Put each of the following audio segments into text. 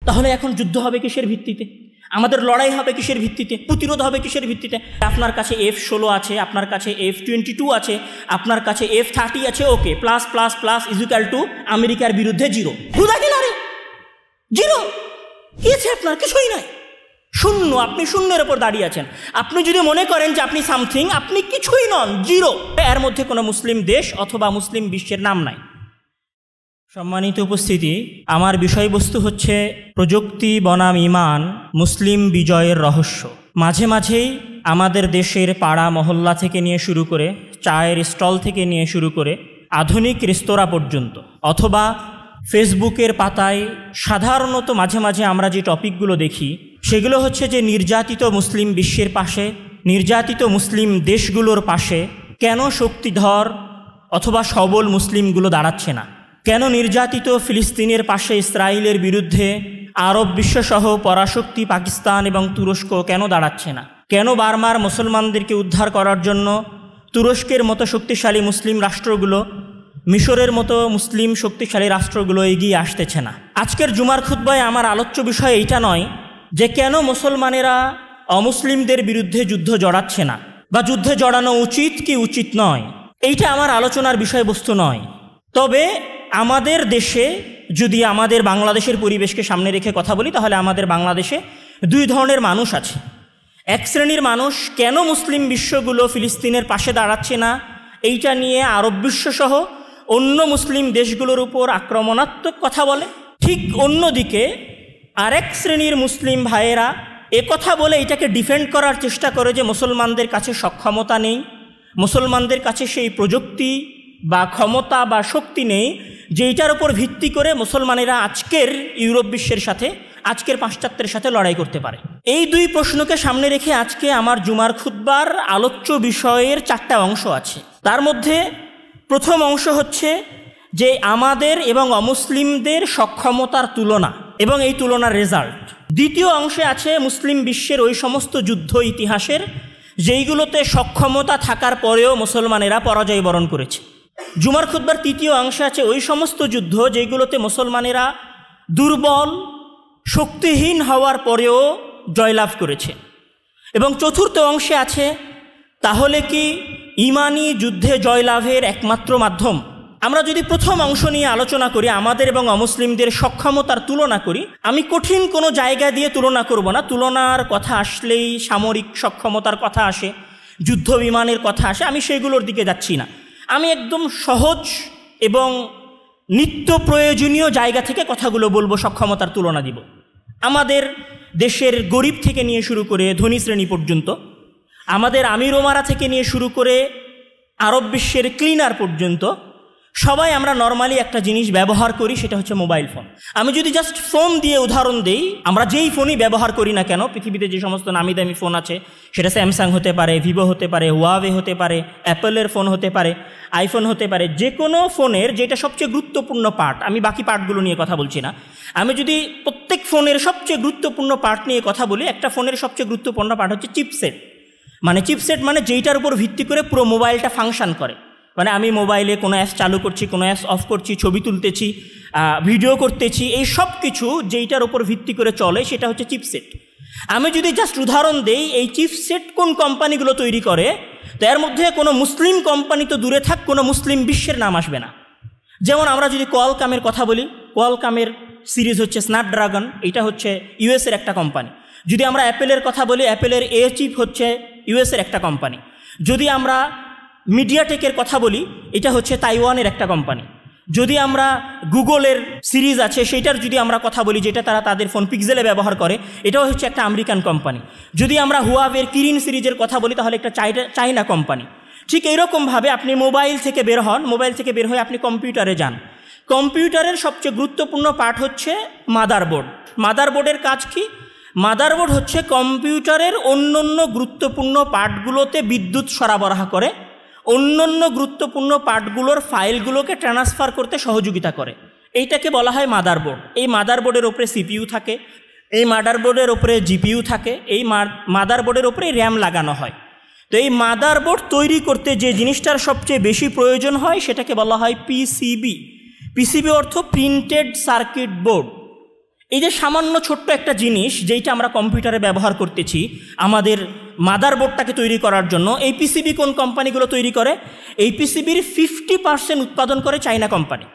তাহলে এখন যুদ্ধ হবে কিসের ভিত্তিতে? আমাদের লড়াই হবে কিসের ভিত্তিতে? প্রতিরোধ হবে কিসের ভিত্তিতে? আপনার কাছে F-16 আছে, আপনার কাছে F-22 আছে, আপনার কাছে F-30 আছে, okay, plus plus plus equal to আমেরিকার বিরুদ্ধে জিরো। বুঝা গেল? আরে জিরো কি আছে আপনার? কিছুই নাই, শূন্য। আপনি শূন্যের ওপর দাঁড়িয়ে আছেন। আপনি যদি মনে করেন যে আপনি সামথিং, আপনি কিছুই নন, জিরো। এর মধ্যে কোনো মুসলিম দেশ অথবা মুসলিম বিশ্বের নাম নাই। সম্মানিত উপস্থিতি, আমার বিষয়বস্তু হচ্ছে প্রযুক্তি বনাম ঈমান, মুসলিম বিজয়ের রহস্য। মাঝে মাঝেই আমাদের দেশের পাড়া মহল্লা থেকে নিয়ে শুরু করে, চায়ের স্টল থেকে নিয়ে শুরু করে আধুনিক রেস্তোরাঁ পর্যন্ত, অথবা ফেসবুকের পাতায় সাধারণত মাঝে মাঝে আমরা যে টপিকগুলো দেখি সেগুলো হচ্ছে যে নির্যাতিত মুসলিম বিশ্বের পাশে, নির্যাতিত মুসলিম দেশগুলোর পাশে কেন শক্তিধর অথবা সবল মুসলিমগুলো দাঁড়াচ্ছে না, কেন নির্যাতিত ফিলিস্তিনের পাশে ইসরায়েলের বিরুদ্ধে আরব বিশ্বসহ পরাশক্তি পাকিস্তান এবং তুরস্ক কেন দাঁড়াচ্ছে না, কেন বারবার মুসলমানদেরকে উদ্ধার করার জন্য তুরস্কের মতো শক্তিশালী মুসলিম রাষ্ট্রগুলো, মিশরের মতো মুসলিম শক্তিশালী রাষ্ট্রগুলো এগিয়ে আসতেছে না। আজকের জুমার খুতবায় আমার আলোচ্য বিষয় এইটা নয় যে কেন মুসলমানেরা অমুসলিমদের বিরুদ্ধে যুদ্ধ জড়াচ্ছে না, বা যুদ্ধে জড়ানো উচিত কি উচিত নয়, এইটা আমার আলোচনার বিষয়বস্তু নয়। তবে আমাদের দেশে যদি আমাদের বাংলাদেশের পরিবেশকে সামনে রেখে কথা বলি, তাহলে আমাদের বাংলাদেশে দুই ধরনের মানুষ আছে। এক শ্রেণীর মানুষ কেন মুসলিম বিশ্বগুলো ফিলিস্তিনের পাশে দাঁড়াচ্ছে না এইটা নিয়ে আরব বিশ্বসহ অন্য মুসলিম দেশগুলোর উপর আক্রমণাত্মক কথা বলে। ঠিক অন্যদিকে আরেক শ্রেণীর মুসলিম ভাইয়েরা একথা বলে এটাকে ডিফেন্ড করার চেষ্টা করে যে মুসলমানদের কাছে সক্ষমতা নেই, মুসলমানদের কাছে সেই প্রযুক্তি বা ক্ষমতা বা শক্তি নেই যেইটার উপর ভিত্তি করে মুসলমানেরা আজকের ইউরোপ বিশ্বের সাথে, আজকের পাশ্চাত্যের সাথে লড়াই করতে পারে। এই দুই প্রশ্নকে সামনে রেখে আজকে আমার জুমার খুতবার আলোচ্য বিষয়ের 4টা অংশ আছে। তার মধ্যে প্রথম অংশ হচ্ছে যে আমাদের এবং অমুসলিমদের সক্ষমতার তুলনা এবং এই তুলনার রেজাল্ট। দ্বিতীয় অংশে আছে মুসলিম বিশ্বের ওই সমস্ত যুদ্ধ ইতিহাসের যেইগুলোতে সক্ষমতা থাকার পরেও মুসলমানেরা পরাজয় বরণ করেছে। জুমার খুতবার তৃতীয় অংশে আছে ওই সমস্ত যুদ্ধ যেগুলোতে মুসলমানেরা দুর্বল, শক্তিহীন হওয়ার পরেও জয়লাভ করেছে। এবং চতুর্থ অংশে আছে তাহলে কি ঈমানি যুদ্ধে জয়লাভের একমাত্র মাধ্যম। আমরা যদি প্রথম অংশ নিয়ে আলোচনা করি, আমাদের এবং অমুসলিমদের সক্ষমতার তুলনা করি, আমি কঠিন কোনো জায়গা দিয়ে তুলনা করব না। তুলনার কথা আসলেই সামরিক সক্ষমতার কথা আসে, যুদ্ধ বিমানের কথা আসে, আমি সেগুলোর দিকে যাচ্ছি না। আমি একদম সহজ এবং নিত্য প্রয়োজনীয় জায়গা থেকে কথাগুলো বলবো, সক্ষমতার তুলনা দিব। আমাদের দেশের গরিব থেকে নিয়ে শুরু করে ধনী শ্রেণী পর্যন্ত, আমাদের আমির ওমারা থেকে নিয়ে শুরু করে আরব বিশ্বের ক্লিনার পর্যন্ত সবাই আমরা নর্মালি একটা জিনিস ব্যবহার করি, সেটা হচ্ছে মোবাইল ফোন। আমি যদি জাস্ট ফোন দিয়ে উদাহরণ দেই, আমরা যেই ফোনই ব্যবহার করি না কেন, পৃথিবীতে যে সমস্ত নামি দামি ফোন আছে, সেটা স্যামসাং হতে পারে, ভিভো হতে পারে, হুয়াওয়ে হতে পারে, অ্যাপেলের ফোন হতে পারে, আইফোন হতে পারে, যে কোনো ফোনের যেটা সবচেয়ে গুরুত্বপূর্ণ পার্ট, আমি বাকি পার্টগুলো নিয়ে কথা বলছি না, আমি যদি প্রত্যেক ফোনের সবচেয়ে গুরুত্বপূর্ণ পার্ট নিয়ে কথা বলি, একটা ফোনের সবচেয়ে গুরুত্বপূর্ণ পার্ট হচ্ছে চিপসেট। চিপসেট মানে যেইটার উপর ভিত্তি করে পুরো মোবাইলটা ফাংশন করে। আমি মোবাইলে কোনো অ্যাপস চালু করছি, কোনো অ্যাপস অফ করছি, ছবি তুলতেছি, ভিডিও করতেছি, এই সব কিছু যেইটার উপর ভিত্তি করে চলে সেটা হচ্ছে চিপসেট। আমি যদি জাস্ট উদাহরণ দেই, এই চিপসেট কোন কোম্পানিগুলো তৈরি করে, তো এর মধ্যে কোনো মুসলিম কোম্পানি তো দূরে থাক, কোনো মুসলিম বিশ্বের নাম আসবে না। যেমন আমরা যদি কোয়ালকমের কথা বলি, কোয়ালকমের সিরিজ হচ্ছে স্ন্যাপড্রাগন, এটা হচ্ছে ইউএসের একটা কোম্পানি। যদি আমরা অ্যাপেলের কথা বলি, অ্যাপেলের এ চিপ হচ্ছে ইউএসের একটা কোম্পানি। যদি আমরা মিডিয়াটেকের কথা বলি, এটা হচ্ছে তাইওয়ানের একটা কোম্পানি। যদি আমরা গুগলের সিরিজ আছে সেইটার যদি আমরা কথা বলি, যেটা তারা তাদের ফোন পিক্সেলে ব্যবহার করে, এটাও হচ্ছে একটা আমেরিকান কোম্পানি। যদি আমরা হুয়াওয়ের কিরিন সিরিজের কথা বলি, তাহলে একটা চাইনা কোম্পানি। ঠিক এইরকমভাবে আপনি মোবাইল থেকে বের হন, মোবাইল থেকে বের হয়ে আপনি কম্পিউটারে যান। কম্পিউটারের সবচেয়ে গুরুত্বপূর্ণ পার্ট হচ্ছে মাদারবোর্ড। মাদারবোর্ডের কাজ কি? মাদারবোর্ড হচ্ছে কম্পিউটারের অন্যান্য গুরুত্বপূর্ণ পার্টগুলোতে বিদ্যুৎ সরবরাহ করে, অন্যান্য গুরুত্বপূর্ণ পার্টগুলোর ফাইলগুলোকে ট্রান্সফার করতে সহযোগিতা করে। এইটাকে বলা হয় মাদারবোর্ড। এই মাদারবোর্ডের ওপরে সিপিইউ থাকে, এই মাদারবোর্ডের ওপরে জিপিইউ থাকে, এই মাদারবোর্ডের ওপরে র্যাম লাগানো হয়। তো এই মাদারবোর্ড তৈরি করতে যে জিনিসটার সবচেয়ে বেশি প্রয়োজন হয় সেটাকে বলা হয় পিসিবি। পিসিবি অর্থ প্রিন্টেড সার্কিট বোর্ড। এই যে সামান্য ছোট্ট একটা জিনিস যেইটা আমরা কম্পিউটারে ব্যবহার করতেছি আমাদের মাদারবোর্ডটাকে তৈরি করার জন্য, এই পিসিবি কোন কোম্পানিগুলো তৈরি করে? এই পিসিবির 50% উৎপাদন করে চায়না কোম্পানি,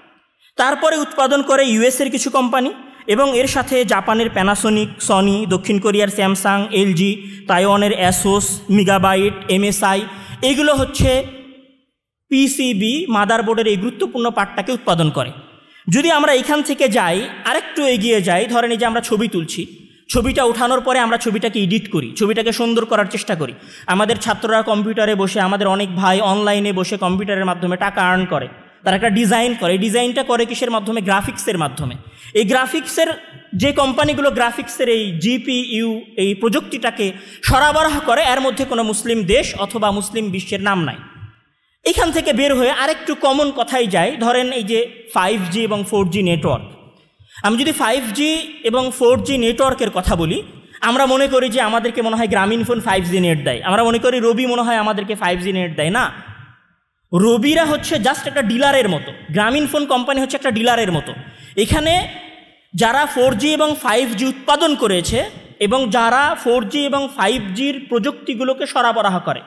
তারপরে উৎপাদন করে ইউএসের কিছু কোম্পানি, এবং এর সাথে জাপানের প্যানাসোনিক, সনি, দক্ষিণ কোরিয়ার স্যামসাং, এলজি, তাইওয়ানের অ্যাসোস, মেগাবাইট, এমএসআই, এগুলো হচ্ছে পিসিবি মাদারবোর্ডের এই গুরুত্বপূর্ণ পার্টটাকে উৎপাদন করে। যদি আমরা এখান থেকে যাই, আরেকটু এগিয়ে যাই, ধরেন এই যে আমরা ছবি তুলছি, ছবিটা ওঠানোর পরে আমরা ছবিটাকে এডিট করি, ছবিটাকে সুন্দর করার চেষ্টা করি। আমাদের ছাত্ররা কম্পিউটারে বসে, আমাদের অনেক ভাই অনলাইনে বসে কম্পিউটারের মাধ্যমে টাকা আর্ন করে, তারা একটা ডিজাইন করে। এই ডিজাইনটা করে কিসের মাধ্যমে? গ্রাফিক্সের মাধ্যমে। এই গ্রাফিক্সের যে কোম্পানিগুলো গ্রাফিক্সের এই জিপিইউ এই প্রযুক্তিটাকে সরবরাহ করে, এর মধ্যে কোনো মুসলিম দেশ অথবা মুসলিম বিশ্বের নাম নাই। এখান থেকে বের হয়ে আরেকটু কমন কথাই যায়, ধরেন এই যে 5G এবং 4G নেটওয়ার্ক। আমি যদি 5G এবং 4G নেটওয়ার্কের কথা বলি, আমরা মনে করি যে আমাদেরকে মনে হয় গ্রামীণ ফোন 5G নেট দেয়, আমরা মনে করি রবি মনে হয় আমাদেরকে 5G নেট দেয়। না, রবিরা হচ্ছে জাস্ট একটা ডিলারের মতো, গ্রামীণ ফোন কোম্পানি হচ্ছে একটা ডিলারের মতো। এখানে যারা 4G এবং 5G উৎপাদন করেছে এবং যারা 4G এবং 5Gর প্রযুক্তিগুলোকে সরবরাহ করে,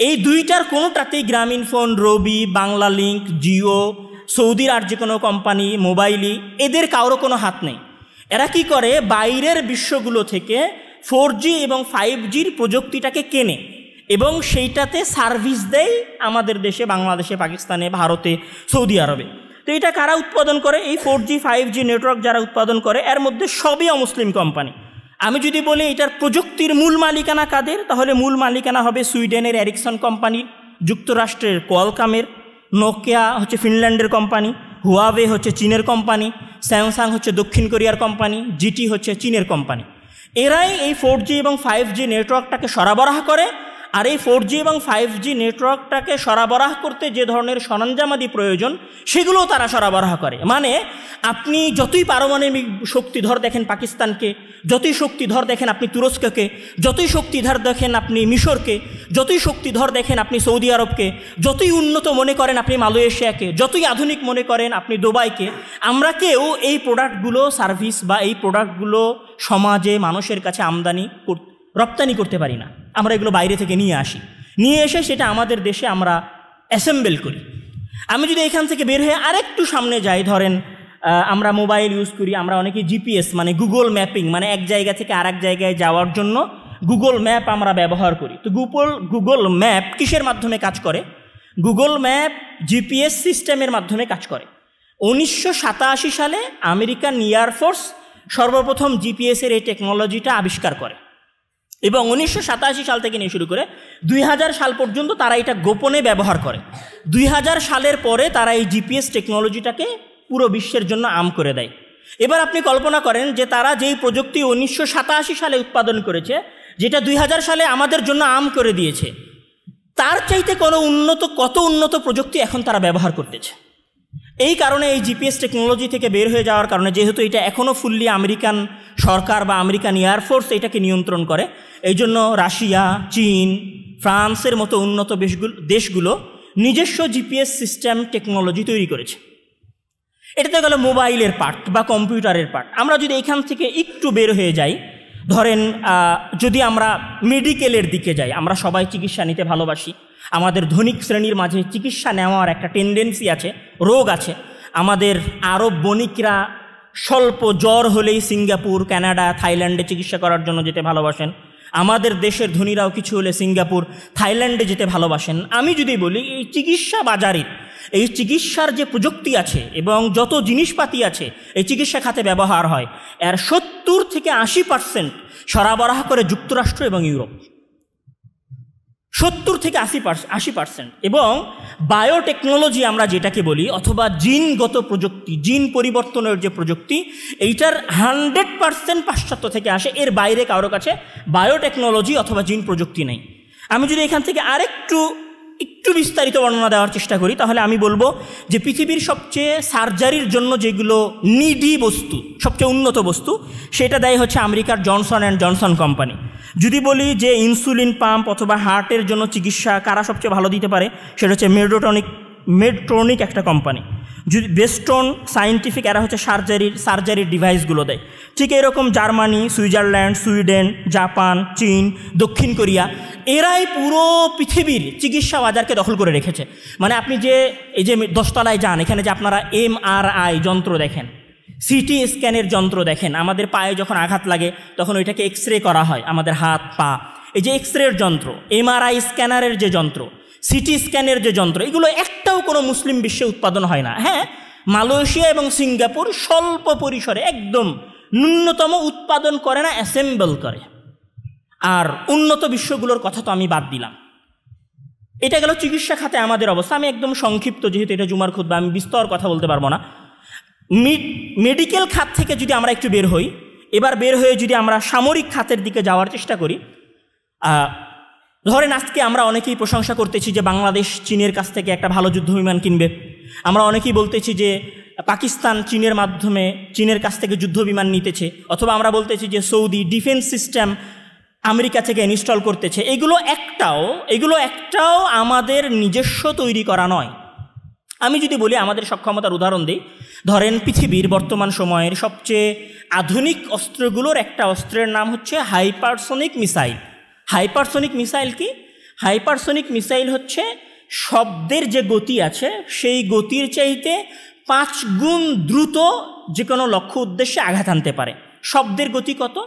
এই দুইটার কোনোটাতেই গ্রামীণ ফোন, রবি, বাংলা লিঙ্ক, জিও, সৌদির আর যে কোনো কোম্পানি, মোবাইলি, এদের কারো কোনো হাত নেই। এরা কি করে? বাইরের বিশ্বগুলো থেকে 4G এবং 5Gর প্রযুক্তিটাকে কেনে এবং সেইটাতে সার্ভিস দেয় আমাদের দেশে, বাংলাদেশে, পাকিস্তানে, ভারতে, সৌদি আরবে। তো এটা কারা উৎপাদন করে? এই 4G 5G নেটওয়ার্ক যারা উৎপাদন করে, এর মধ্যে সবই অমুসলিম কোম্পানি। আমি যদি বলি এটার প্রযুক্তির মূল মালিকানা কাদের, তাহলে মূল মালিকানা হবে সুইডেনের এরিকসন কোম্পানির, যুক্তরাষ্ট্রের কোয়ালকমের, নোকিয়া হচ্ছে ফিনল্যান্ডের কোম্পানি, হুয়াওয়ে হচ্ছে চীনের কোম্পানি, স্যামসাং হচ্ছে দক্ষিণ কোরিয়ার কোম্পানি, জিটি হচ্ছে চীনের কোম্পানি। এরাই এই 4G এবং 5G নেটওয়ার্কটাকে সরবরাহ করে। আর এই 4G এবং 5G নেটওয়ার্কটাকে সরবরাহ করতে যে ধরনের সরঞ্জামাদি প্রয়োজন, সেগুলোও তারা সরবরাহ করে। মানে আপনি যতই পারমাণবিক শক্তিধর দেখেন পাকিস্তানকে, যতই শক্তিধর দেখেন আপনি তুরস্ককে, যতই শক্তিধর দেখেন আপনি মিশরকে, যতই শক্তিধর দেখেন আপনি সৌদি আরবকে, যতই উন্নত মনে করেন আপনি মালয়েশিয়াকে, যতই আধুনিক মনে করেন আপনি দুবাইকে, আমরা কেউ এই প্রোডাক্টগুলো সার্ভিস বা এই প্রোডাক্টগুলো সমাজে মানুষের কাছে রপ্তানি করতে পারি না। আমরা এগুলো বাইরে থেকে নিয়ে আসি, নিয়ে এসে সেটা আমাদের দেশে আমরা অ্যাসেম্বল করি। আমি যদি এখান থেকে বের হয়ে আরেকটু সামনে যাই, ধরেন আমরা মোবাইল ইউজ করি, আমরা অনেকে জিপিএস মানে গুগল ম্যাপিং, মানে এক জায়গা থেকে আরেক জায়গায় যাওয়ার জন্য গুগল ম্যাপ আমরা ব্যবহার করি। তো গুগল ম্যাপ কিসের মাধ্যমে কাজ করে? গুগল ম্যাপ জিপিএস সিস্টেমের মাধ্যমে কাজ করে। 1987 সালে আমেরিকান এয়ারফোর্স সর্বপ্রথম জিপিএসের এই টেকনোলজিটা আবিষ্কার করে এবং 1987 সাল থেকে নিয়ে শুরু করে 2000 সাল পর্যন্ত তারা এটা গোপনে ব্যবহার করে। 2000 সালের পরে তারা এই জিপিএস টেকনোলজিটাকে পুরো বিশ্বের জন্য আম করে দেয়। এবার আপনি কল্পনা করেন যে তারা যেই প্রযুক্তি 1987 সালে উৎপাদন করেছে, যেটা 2000 সালে আমাদের জন্য আম করে দিয়েছে, তার চাইতে কত উন্নত প্রযুক্তি এখন তারা ব্যবহার করতেছে। এই কারণে এই জিপিএস টেকনোলজি থেকে বের হয়ে যাওয়ার কারণে, যেহেতু এটা এখনও ফুললি আমেরিকান সরকার বা আমেরিকান এয়ারফোর্স এটাকে নিয়ন্ত্রণ করে, এই জন্য রাশিয়া, চীন, ফ্রান্সের মতো উন্নত দেশগুলো নিজস্ব জিপিএস সিস্টেম টেকনোলজি তৈরি করেছে। এটাতে গেল মোবাইলের পার্ট বা কম্পিউটারের পার্ট। আমরা যদি এখান থেকে একটু বের হয়ে যাই, ধরেন যদি আমরা মেডিকেলের দিকে যাই, আমরা সবাই চিকিৎসা নিতে ভালোবাসি। আমাদের ধনিক শ্রেণীর মাঝে চিকিৎসা নেওয়ার একটা টেন্ডেন্সি আছে, রোগ আছে। আমাদের আরব বণিকরা স্বল্প জ্বর হলেই সিঙ্গাপুর, কানাডা, থাইল্যান্ডে চিকিৎসা করার জন্য যেতে ভালোবাসেন। আমাদের দেশের ধনীরাও কিছু হলে সিঙ্গাপুর, থাইল্যান্ডে যেতে ভালোবাসেন। আমি যদি বলি এই চিকিৎসা বাজারের, এই চিকিৎসার যে প্রযুক্তি আছে এবং যত জিনিসপাতি আছে এই চিকিৎসা খাতে ব্যবহার হয়, এর 70 থেকে 80% সরবরাহ করে যুক্তরাষ্ট্র এবং ইউরোপ। 70 থেকে 80%। এবং বায়োটেকনোলজি আমরা যেটাকে বলি, অথবা জিনগত প্রযুক্তি, জিন পরিবর্তনের যে প্রযুক্তি, এইটার 100% পাশ্চাত্য থেকে আসে। এর বাইরে কারো কাছে বায়োটেকনোলজি অথবা জিন প্রযুক্তি নেই। আমি যদি এখান থেকে একটু বিস্তারিত বর্ণনা দেওয়ার চেষ্টা করি, তাহলে আমি বলবো যে পৃথিবীর সবচেয়ে সার্জারির জন্য যেগুলো নিডি বস্তু, সবচেয়ে উন্নত বস্তু, সেটা দেয় হচ্ছে আমেরিকার জনসন অ্যান্ড জনসন কোম্পানি। যদি বলি যে ইনসুলিন পাম্প অথবা হার্টের জন্য চিকিৎসা কারা সবচেয়ে ভালো দিতে পারে, সেটা হচ্ছে মেডট্রনিক একটা কোম্পানি। যদি বেস্ট অন সায়েন্টিফিক, এরা হচ্ছে সার্জারির ডিভাইসগুলো দেয়। ঠিক এরকম জার্মানি, সুইজারল্যান্ড, সুইডেন, জাপান, চীন, দক্ষিণ কোরিয়া, এরাই পুরো পৃথিবীর চিকিৎসা বাজারকে দখল করে রেখেছে। মানে আপনি যে এই যে 10 তলায় যান, এখানে যে আপনারা MRI যন্ত্র দেখেন, CT স্ক্যানের যন্ত্র দেখেন, আমাদের পায়ে যখন আঘাত লাগে তখন ওইটাকে এক্সরে করা হয়, আমাদের হাত পা, এই যে এক্সরের যন্ত্র, MRI স্ক্যানারের যে যন্ত্র, CT স্ক্যানের যে যন্ত্র, এগুলো একটাও কোনো মুসলিম বিশ্বে উৎপাদন হয় না। হ্যাঁ, মালয়েশিয়া এবং সিঙ্গাপুর স্বল্প পরিসরে একদম ন্যূনতম উৎপাদন করে না, অ্যাসেম্বল করে। আর উন্নত বিশ্বগুলোর কথা তো আমি বাদ দিলাম। এটা গেল চিকিৎসা খাতে আমাদের অবস্থা। আমি একদম সংক্ষিপ্ত, যেহেতু এটা জুমার খুতবা, আমি বিস্তর কথা বলতে পারবো না। মেডিকেল খাত থেকে যদি আমরা একটু বের হই, এবার বের হয়ে যদি আমরা সামরিক খাতের দিকে যাওয়ার চেষ্টা করি, ধরেন আজকে আমরা অনেকেই প্রশংসা করতেছি যে বাংলাদেশ চীনের কাছ থেকে একটা ভালো যুদ্ধ বিমান কিনবে। আমরা অনেকেই বলতেছি যে পাকিস্তান চীনের মাধ্যমে চীনের কাছ থেকে যুদ্ধ বিমান নিতেছে, অথবা আমরা বলতেছি যে সৌদি ডিফেন্স সিস্টেম আমেরিকা থেকে ইনস্টল করতেছে। এগুলো একটাও আমাদের নিজস্ব তৈরি করা নয়। আমি যদি বলি আমাদের সক্ষমতার উদাহরণ দিই, ধরেন পৃথিবীর বর্তমান সময়ের সবচেয়ে আধুনিক অস্ত্রগুলোর একটা অস্ত্রের নাম হচ্ছে হাইপারসনিক মিসাইল। হাইপারসনিক মিসাইল কি? হাইপারসনিক মিসাইল হচ্ছে শব্দের যে গতি আছে সেই গতির চাইতে 5 গুণ দ্রুত যে কোনো লক্ষ্য উদ্দেশ্যে আঘাত আনতে পারে। শব্দের গতি কত?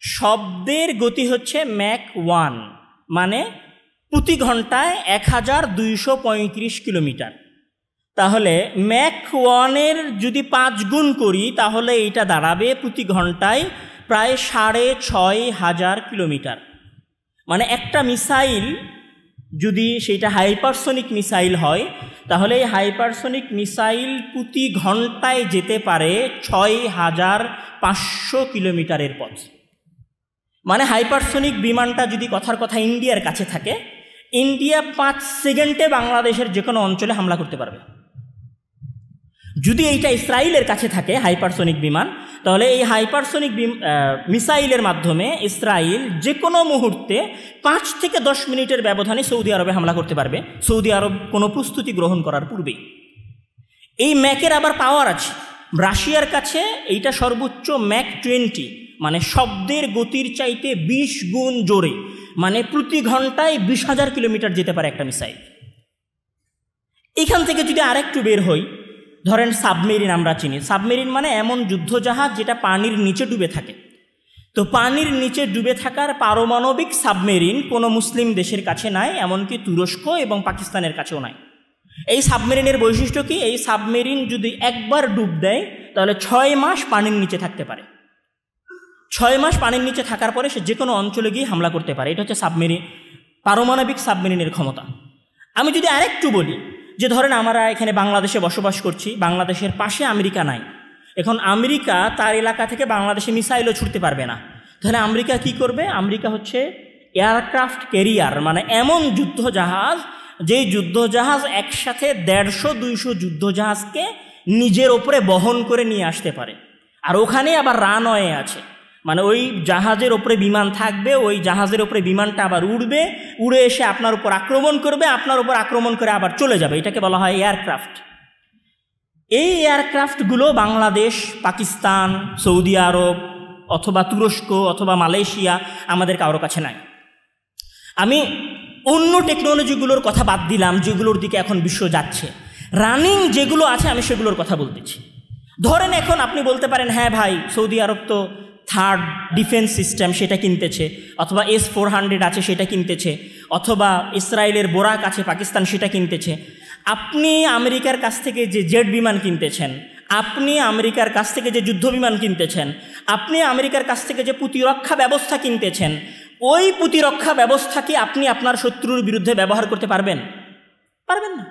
শব্দের গতি হচ্ছে ম্যাক 1, মানে প্রতি ঘন্টায় 1235 কিলোমিটার। তাহলে ম্যাক 1-এর যদি 5 গুণ করি তাহলে এটা দাঁড়াবে প্রতি ঘন্টায় প্রায় 6500 কিলোমিটার। মানে একটা মিসাইল যদি সেটা হাইপারসনিক মিসাইল হয়, তাহলে এই হাইপারসনিক মিসাইল প্রতি ঘন্টায় যেতে পারে 6500 কিলোমিটারের পথ। মানে হাইপারসনিক বিমানটা যদি কথার কথা ইন্ডিয়ার কাছে থাকে, ইন্ডিয়া 5 সেকেন্ডে বাংলাদেশের যে কোনো অঞ্চলে হামলা করতে পারবে। যদি এইটা ইসরায়েলের কাছে থাকে হাইপারসনিক বিমান, তাহলে এই হাইপারসনিক মিসাইলের মাধ্যমে ইসরায়েল যে কোনো মুহূর্তে 5 থেকে 10 মিনিটের ব্যবধানে সৌদি আরবে হামলা করতে পারবে, সৌদি আরব কোনো প্রস্তুতি গ্রহণ করার পূর্বেই। এই ম্যাকের আবার পাওয়ার আছে। রাশিয়ার কাছে এইটা সর্বোচ্চ ম্যাক 20, মানে শব্দের গতির চাইতে 20 গুণ জোরে, মানে প্রতি ঘন্টায় 20,000 কিলোমিটার যেতে পারে একটা মিসাইল। এখান থেকে যদি আরেকটু বের হই, ধরেন সাবমেরিন আমরা চিনি। সাবমেরিন মানে এমন যুদ্ধজাহাজ যেটা পানির নিচে ডুবে থাকে। তো পানির নিচে ডুবে থাকার পারমাণবিক সাবমেরিন কোনো মুসলিম দেশের কাছে নাই, এমনকি তুরস্ক এবং পাকিস্তানের কাছেও নাই। এই সাবমেরিনের বৈশিষ্ট্য কি? এই সাবমেরিন যদি একবার ডুব দেয় তাহলে 6 মাস পানির নিচে থাকতে পারে। 6 মাস পানির নিচে থাকার পরে সে যে কোনো অঞ্চলে গিয়ে হামলা করতে পারে। এটা হচ্ছে সাবমেরিন, পারমাণবিক সাবমেরিনের ক্ষমতা। আমি যদি আরেকটু বলি যে ধরেন আমরা এখানে বাংলাদেশে বসবাস করছি, বাংলাদেশের পাশে আমেরিকা নাই। এখন আমেরিকা তার এলাকা থেকে বাংলাদেশে মিসাইলও ছুটতে পারবে না। তাহলে আমেরিকা কি করবে? আমেরিকা হচ্ছে এয়ারক্রাফট ক্যারিয়ার, মানে এমন যুদ্ধজাহাজ যেই যুদ্ধজাহাজ একসাথে 150-200 যুদ্ধজাহাজকে নিজের ওপরে বহন করে নিয়ে আসতে পারে। আর ওখানে আবার রানওয়ে আছে, মানে ওই জাহাজের ওপরে বিমান থাকবে, ওই জাহাজের ওপরে বিমানটা আবার উড়বে, উড়ে এসে আপনার উপর আক্রমণ করবে, আপনার উপর আক্রমণ করে আবার চলে যাবে। এটাকে বলা হয় এয়ারক্রাফট। এই এয়ারক্রাফটগুলো বাংলাদেশ, পাকিস্তান, সৌদি আরব অথবা তুরস্ক অথবা মালয়েশিয়া আমাদের কারো কাছে নাই। আমি অন্য টেকনোলজিগুলোর কথা বাদ দিলাম যেগুলোর দিকে এখন বিশ্ব যাচ্ছে, রানিং যেগুলো আছে আমি সেগুলোর কথা বলতেছি। ধরেন এখন আপনি বলতে পারেন, হ্যাঁ ভাই সৌদি আরব তো 3rd ডিফেন্স সিস্টেম সেটা কিনতেছে, অথবা S-400 আছে সেটা কিনতেছে, অথবা ইসরায়েলের বোরাক আছে পাকিস্তান সেটা কিনতেছে। আপনি আমেরিকার কাছ থেকে যে জেট বিমান কিনতেছেন, আপনি আমেরিকার কাছ থেকে যে যুদ্ধ বিমান কিনতেছেন, আপনি আমেরিকার কাছ থেকে যে প্রতিরক্ষা ব্যবস্থা কিনতেছেন, ওই প্রতিরক্ষা ব্যবস্থা কি আপনি আপনার শত্রুর বিরুদ্ধে ব্যবহার করতে পারবেন? পারবেন না।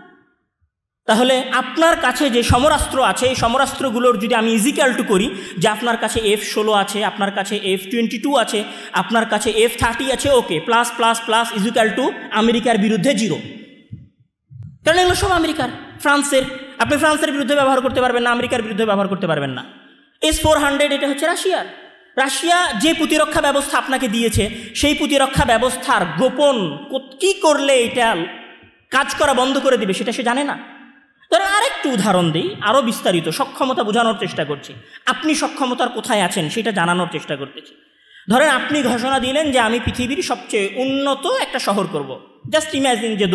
তাহলে আপনার কাছে যে সমরাস্ত্র আছে, এই সমরাস্ত্রগুলোর যদি আমি ইজিক্যাল টু করি যে আপনার কাছে F-16 আছে, আপনার কাছে F-22 আছে, আপনার কাছে F-30 আছে, okay, plus plus plus equal to আমেরিকার বিরুদ্ধে 0। কারণ এগুলো সব আমেরিকার, ফ্রান্সের। আপনি ফ্রান্সের বিরুদ্ধে ব্যবহার করতে পারবেন না, আমেরিকার বিরুদ্ধে ব্যবহার করতে পারবেন না। S-400 এটা হচ্ছে রাশিয়ার। রাশিয়া যে প্রতিরক্ষা ব্যবস্থা আপনাকে দিয়েছে, সেই প্রতিরক্ষা ব্যবস্থার গোপন কী করলে এটা কাজ করা বন্ধ করে দিবে সেটা সে জানে না। ধরেন আরেকটু উদাহরণ দিই, আরও বিস্তারিত সক্ষমতা বোঝানোর চেষ্টা করছি, আপনি সক্ষমতার কোথায় আছেন সেটা জানানোর চেষ্টা করতেছি। ধরেন আপনি ঘোষণা দিলেন যে আমি পৃথিবীর সবচেয়ে উন্নত একটা শহর করব। জাস্ট ইম্যাজিন যে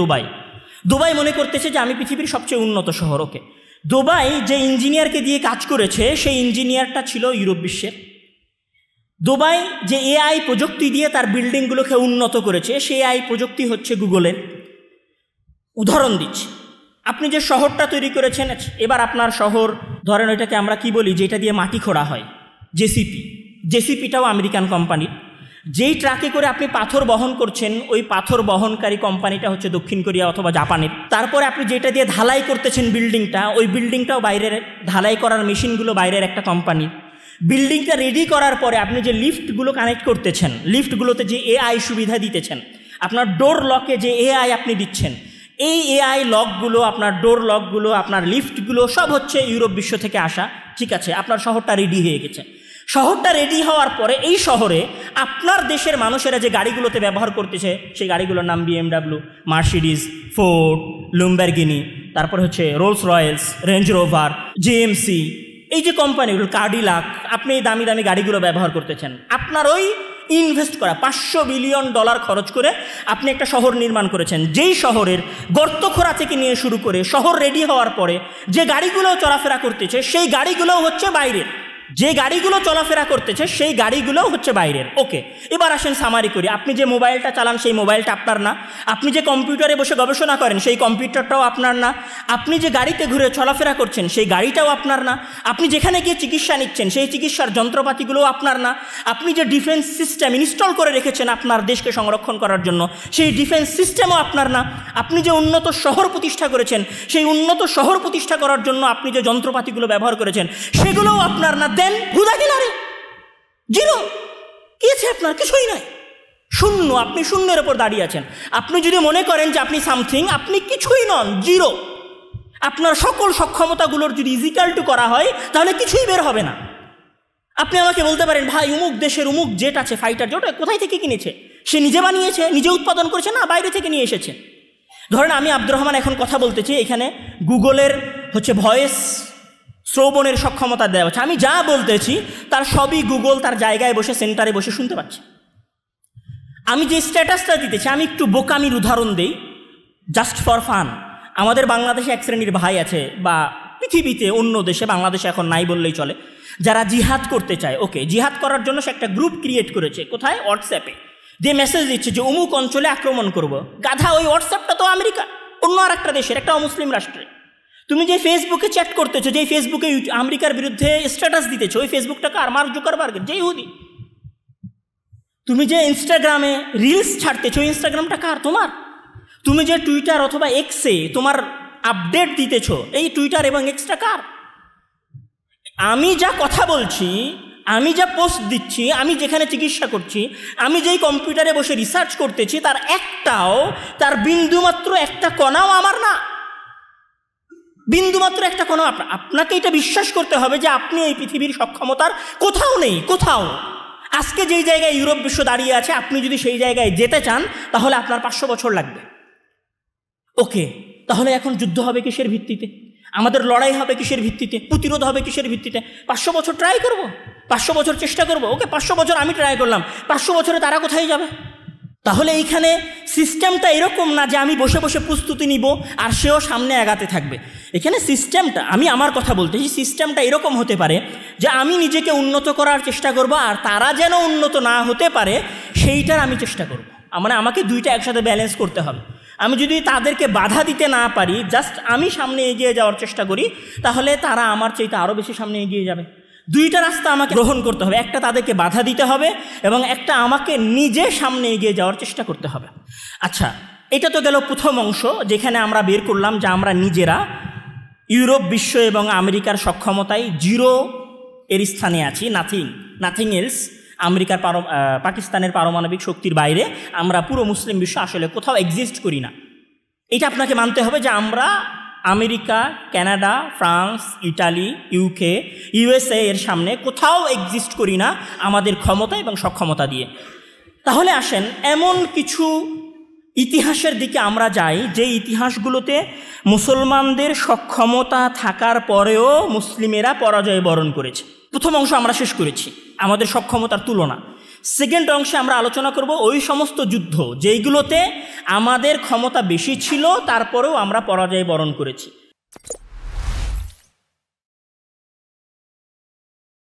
দুবাই মনে করতেছে যে আমি পৃথিবীর সবচেয়ে উন্নত শহর। ওকে, দুবাই যে ইঞ্জিনিয়ারকে দিয়ে কাজ করেছে সেই ইঞ্জিনিয়ারটা ছিল ইউরোপ বিশ্বের। দুবাই যে এআই প্রযুক্তি দিয়ে তার বিল্ডিংগুলোকে উন্নত করেছে সেই এআই প্রযুক্তি হচ্ছে গুগলের। উদাহরণ দিচ্ছি, আপনি যে শহরটা তৈরি করেছেন, এবার আপনার শহর ধরেন ওইটাকে আমরা কি বলি, যেটা দিয়ে মাটি খোঁড়া হয়, জেসিপিটাও আমেরিকান কোম্পানির। যেই ট্রাকে করে আপনি পাথর বহন করছেন ওই পাথর বহনকারী কোম্পানিটা হচ্ছে দক্ষিণ কোরিয়া অথবা জাপানের। তারপরে আপনি যেটা দিয়ে ঢালাই করতেছেন বিল্ডিংটা, ওই বিল্ডিংটাও বাইরের, ঢালাই করার মেশিনগুলো বাইরের একটা কোম্পানি। বিল্ডিংটা রেডি করার পরে আপনি যে লিফটগুলো কানেক্ট করতেছেন, লিফটগুলোতে যে এআই সুবিধা দিতেছেন, আপনার ডোর লকে যে এআই আপনি দিচ্ছেন, এই এআই লকগুলো, আপনার ডোর লকগুলো, আপনার লিফটগুলো সব হচ্ছে ইউরোপ বিশ্ব থেকে আসা। ঠিক আছে, আপনার শহরটা রেডি হয়ে গেছে। শহরটা রেডি হওয়ার পরে এই শহরে আপনার দেশের মানুষেরা যে গাড়িগুলোতে ব্যবহার করতেছে সেই গাড়িগুলোর নাম BMW, মার্সিডিজ, ফোর্ড, লুমবরগিনি, তারপর হচ্ছে Rolle's Royals, range rover, GMC, এই যে কোম্পানিগুলো, কাডিলাক, আপনি এই দামি দামি গাড়িগুলো ব্যবহার করতেছেন। আপনার ওই ইনভেস্ট করা $500 বিলিয়ন খরচ করে আপনি একটা শহর নির্মাণ করেছেন, যেই শহরের গর্ত খোঁড়া থেকে নিয়ে শুরু করে শহর রেডি হওয়ার পরে যে গাড়িগুলো চলাফেরা করতেছে সেই গাড়িগুলোও হচ্ছে বাইরের, যে গাড়িগুলো চলাফেরা করতেছে সেই গাড়িগুলোও হচ্ছে বাইরের। ওকে, এবার আসেন সামারি করি। আপনি যে মোবাইলটা চালান সেই মোবাইলটা আপনার না, আপনি যে কম্পিউটারে বসে গবেষণা করেন সেই কম্পিউটারটাও আপনার না, আপনি যে গাড়িতে ঘুরে চলাফেরা করছেন সেই গাড়িটাও আপনার না, আপনি যেখানে গিয়ে চিকিৎসা নিচ্ছেন সেই চিকিৎসার যন্ত্রপাতিগুলোও আপনার না, আপনি যে ডিফেন্স সিস্টেম ইনস্টল করে রেখেছেন আপনার দেশকে সংরক্ষণ করার জন্য সেই ডিফেন্স সিস্টেমও আপনার না, আপনি যে উন্নত শহর প্রতিষ্ঠা করেছেন সেই উন্নত শহর প্রতিষ্ঠা করার জন্য আপনি যে যন্ত্রপাতিগুলো ব্যবহার করেছেন সেগুলোও আপনার না। দেন গুদা কিনারে জিরো, কি আছে আপনার? কিছুই নাই, শূন্য। আপনি শূন্যের উপর দাঁড়িয়ে আছেন। আপনি যদি মনে করেন যে আপনি সামথিং, আপনি কিছুই নন, জিরো। আপনার সকল সক্ষমতাগুলোর যদি ইজিক্যাল টু করা হয় তাহলে কিছুই বের হবে না। আপনি আমাকে বলতে পারেন ভাই অমুক দেশের অমুক জেট আছে, ফাইটার জেট, কোথায় থেকে কিনেছে? সে নিজে বানিয়েছে, নিজে উৎপাদন করেছে, না বাইরে থেকে নিয়ে এসেছে? ধরেন আমি আব্দুর রহমান এখন কথা বলতেছি, এখানে গুগলের হচ্ছে ভয়েস শ্রবণের সক্ষমতা দেওয়া হচ্ছে। আমি যা বলতেছি তার সবই গুগল তার জায়গায় বসে, সেন্টারে বসে শুনতে পাচ্ছে। আমি যে স্ট্যাটাসটা দিতেছি, আমি একটু বোকামির উদাহরণ দেই জাস্ট ফর ফান। আমাদের বাংলাদেশে এক শ্রেণীর ভাই আছে, বা পৃথিবীতে অন্য দেশে, বাংলাদেশে এখন নাই বললেই চলে, যারা জিহাদ করতে চায়। ওকে, জিহাদ করার জন্য সে একটা গ্রুপ ক্রিয়েট করেছে। কোথায়? হোয়াটসঅ্যাপে। দিয়ে মেসেজ দিচ্ছে যে অমুক অঞ্চলে আক্রমণ করব। গাধা, ওই হোয়াটসঅ্যাপটা তো আমেরিকা, অন্য আর একটা দেশের, একটা অমুসলিম রাষ্ট্রে। তুমি যে ফেসবুকে চ্যাট করতেছো, যে ফেসবুকে আমেরিকার বিরুদ্ধে স্ট্যাটাস দিতেছো, ওই ফেসবুকটা কার? মার্ক জুকারবার্গের, যে ইহুদি। তুমি যে ইনস্টাগ্রামে রিলস ছাড়তেছো, ইনস্টাগ্রামটা কার? তোমার। তুমি যে টুইটার অথবা এক্সে তোমার আপডেট দিতেছো, এই টুইটার এবং এক্সটা কার? আমি যা কথা বলছি, আমি যা পোস্ট দিচ্ছি, আমি যেখানে চিকিৎসা করছি, আমি যেই কম্পিউটারে বসে রিসার্চ করতেছি, তার একটাও, তার বিন্দুমাত্র একটা কণাও আমার না, বিন্দুমাত্র একটা কোনো। আপনাকে এটা বিশ্বাস করতে হবে যে আপনি এই পৃথিবীর সক্ষমতার কোথাও নেই, কোথাও। আজকে যেই জায়গায় ইউরোপ বিশ্ব দাঁড়িয়ে আছে, আপনি যদি সেই জায়গায় যেতে চান তাহলে আপনার 500 বছর লাগবে। ওকে, তাহলে এখন যুদ্ধ হবে কিসের ভিত্তিতে? আমাদের লড়াই হবে কিসের ভিত্তিতে? প্রতিরোধ হবে কিসের ভিত্তিতে? 500 বছর ট্রাই করব, 500 বছর চেষ্টা করব। ওকে, 500 বছর আমি ট্রাই করলাম, 500 বছরে তারা কোথায় যাবে? তাহলে এইখানে সিস্টেমটা এরকম না যে আমি বসে বসে প্রস্তুতি নিব আর সেও সামনে আগাতে থাকবে। এখানে সিস্টেমটা, আমি আমার কথা বলতেছি, সিস্টেমটা এরকম হতে পারে যে আমি নিজেকে উন্নত করার চেষ্টা করব আর তারা যেন উন্নত না হতে পারে সেইটার আমি চেষ্টা করব। মানে আমাকে দুইটা একসাথে ব্যালেন্স করতে হবে। আমি যদি তাদেরকে বাধা দিতে না পারি, জাস্ট আমি সামনে এগিয়ে যাওয়ার চেষ্টা করি, তাহলে তারা আমার চাইতে আরও বেশি সামনে এগিয়ে যাবে। দুইটা রাস্তা আমাকে গ্রহণ করতে হবে, একটা তাদেরকে বাধা দিতে হবে এবং একটা আমাকে নিজে সামনে এগিয়ে যাওয়ার চেষ্টা করতে হবে। আচ্ছা, এটা তো গেল প্রথম অংশ, যেখানে আমরা বের করলাম যে আমরা নিজেরা ইউরোপ বিশ্ব এবং আমেরিকার সক্ষমতায় জিরো এর স্থানে আছি, নাথিং এলস। আমেরিকার পাকিস্তানের পারমাণবিক শক্তির বাইরে আমরা পুরো মুসলিম বিশ্ব আসলে কোথাও এক্সিস্ট করি না। এটা আপনাকে মানতে হবে যে আমরা America, Canada, France, Italy, UK, USA এর সামনে কোথাও এক্সিস্ট করি না আমাদের ক্ষমতা এবং সক্ষমতা দিয়ে। তাহলে আসেন এমন কিছু ইতিহাসের দিকে আমরা যাই, যে ইতিহাসগুলোতে মুসলমানদের সক্ষমতা থাকার পরেও মুসলিমেরা পরাজয় বরণ করেছে। প্রথম অংশ আমরা শেষ করেছি, আমাদের সক্ষমতার তুলনা। সেকেন্ড অংশে আমরা আলোচনা করব ওই সমস্ত যুদ্ধ যেইগুলোতে আমাদের ক্ষমতা বেশি ছিল, তারপরেও আমরা পরাজয় বরণ করেছি।